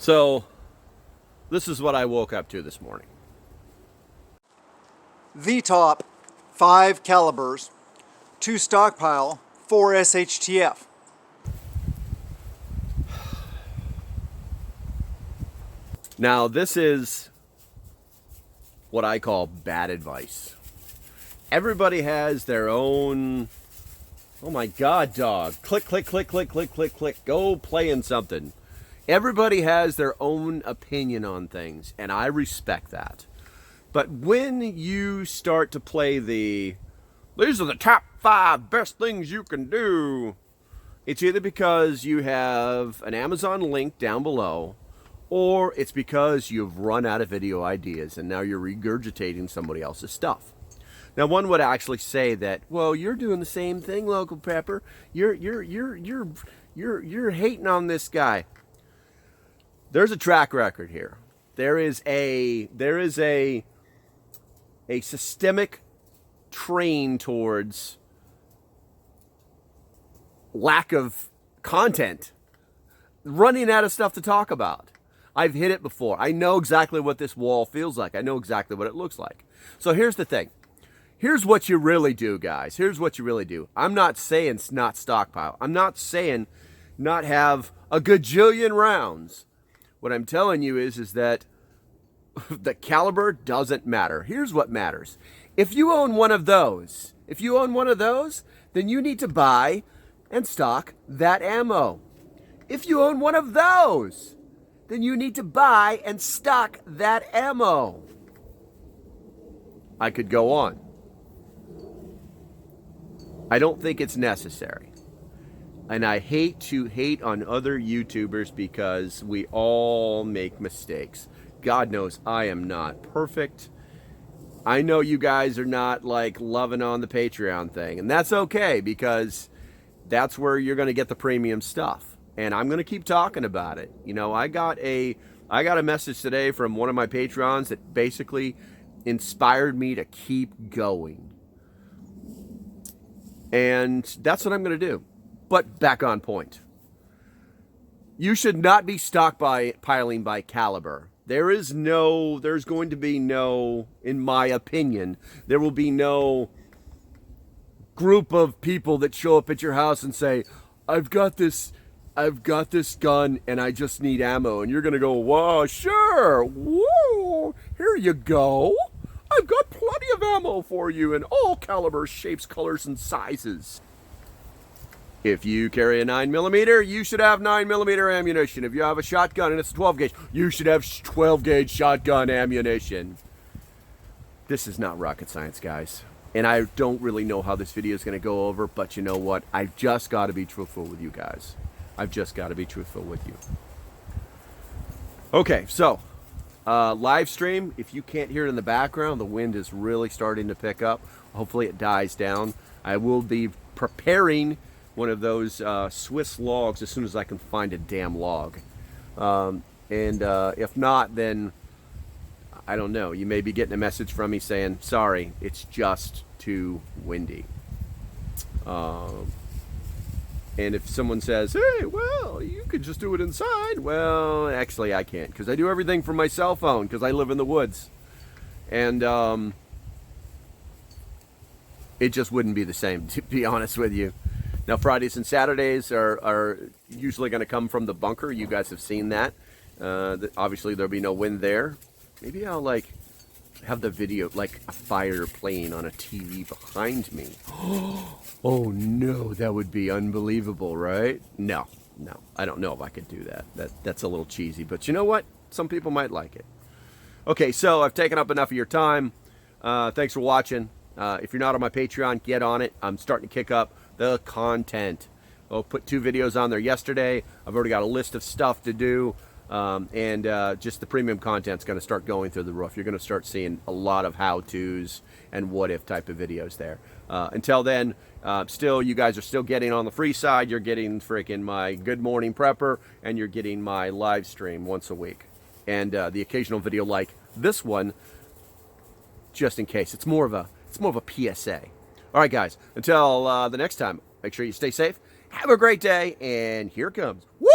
So this is what I woke up to this morning. The top 5 calibers to stockpile for SHTF. Now this is what I call bad advice. Everybody has their own, oh my God, dog. Click, click, click, click, click, click, click. Go play in something. Everybody has their own opinion on things, and I respect that. But when you start to play these are the top 5 best things you can do, it's either because you have an Amazon link down below, or it's because you've run out of video ideas and now you're regurgitating somebody else's stuff. Now, one would actually say that, well, you're doing the same thing, Local Pepper. You're hating on this guy. There's a track record here. There is a systemic train towards lack of content, running out of stuff to talk about. I've hit it before. I know exactly what this wall feels like. I know exactly what it looks like. So here's the thing. Here's what you really do, guys. Here's what you really do. I'm not saying not stockpile. I'm not saying not have a gajillion rounds. What I'm telling you is that the caliber doesn't matter. Here's what matters. If you own one of those, then you need to buy and stock that ammo. If you own one of those, then you need to buy and stock that ammo. I could go on. I don't think it's necessary. And I hate to hate on other YouTubers because we all make mistakes. God knows I am not perfect. I know you guys are not like loving on the Patreon thing, and that's okay because that's where you're going to get the premium stuff. And I'm going to keep talking about it. You know, I got a message today from one of my Patrons that basically inspired me to keep going. And that's what I'm going to do. But back on point. You should not be stockpiling by caliber. There's going to be no, in my opinion, there will be no group of people that show up at your house and say, I've got this gun and I just need ammo. And you're going to go, whoa, sure. Whoa, here you go. I've got plenty of ammo for you in all calibers, shapes, colors, and sizes. If you carry a 9mm, you should have 9mm ammunition. If you have a shotgun and it's a 12 gauge, you should have 12 gauge shotgun ammunition. This is not rocket science, guys. And I don't really know how this video is going to go over, but you know what? I've just got to be truthful with you guys. I've just got to be truthful with you. Okay, so live stream. If you can't hear it in the background, the wind is really starting to pick up. Hopefully it dies down. I will be preparing one of those Swiss logs as soon as I can find a damn log. If not, then I don't know. You may be getting a message from me saying, sorry, it's just too windy. And if someone says, hey, well, you could just do it inside. Well, actually I can't because I do everything from my cell phone because I live in the woods. And it just wouldn't be the same, to be honest with you. Now, Fridays and Saturdays are usually going to come from the bunker. You guys have seen that. Obviously, there'll be no wind there. Maybe I'll, like, have the video, like, a fire playing on a TV behind me. Oh, no, that would be unbelievable, right? No, I don't know if I could do that. That's a little cheesy. But you know what? Some people might like it. Okay, so I've taken up enough of your time. Thanks for watching. If you're not on my Patreon, get on it. I'm starting to kick up the content. I'll put 2 videos on there yesterday. I've already got a list of stuff to do. Just the premium content's going to start going through the roof. You're going to start seeing a lot of how-tos and what-if type of videos there. Until then, you guys are still getting on the free side. You're getting freaking my Good Morning Prepper, and you're getting my live stream once a week. And the occasional video like this one, just in case. It's more of a PSA. All right, guys, until the next time, make sure you stay safe. Have a great day, and here it comes. Woo!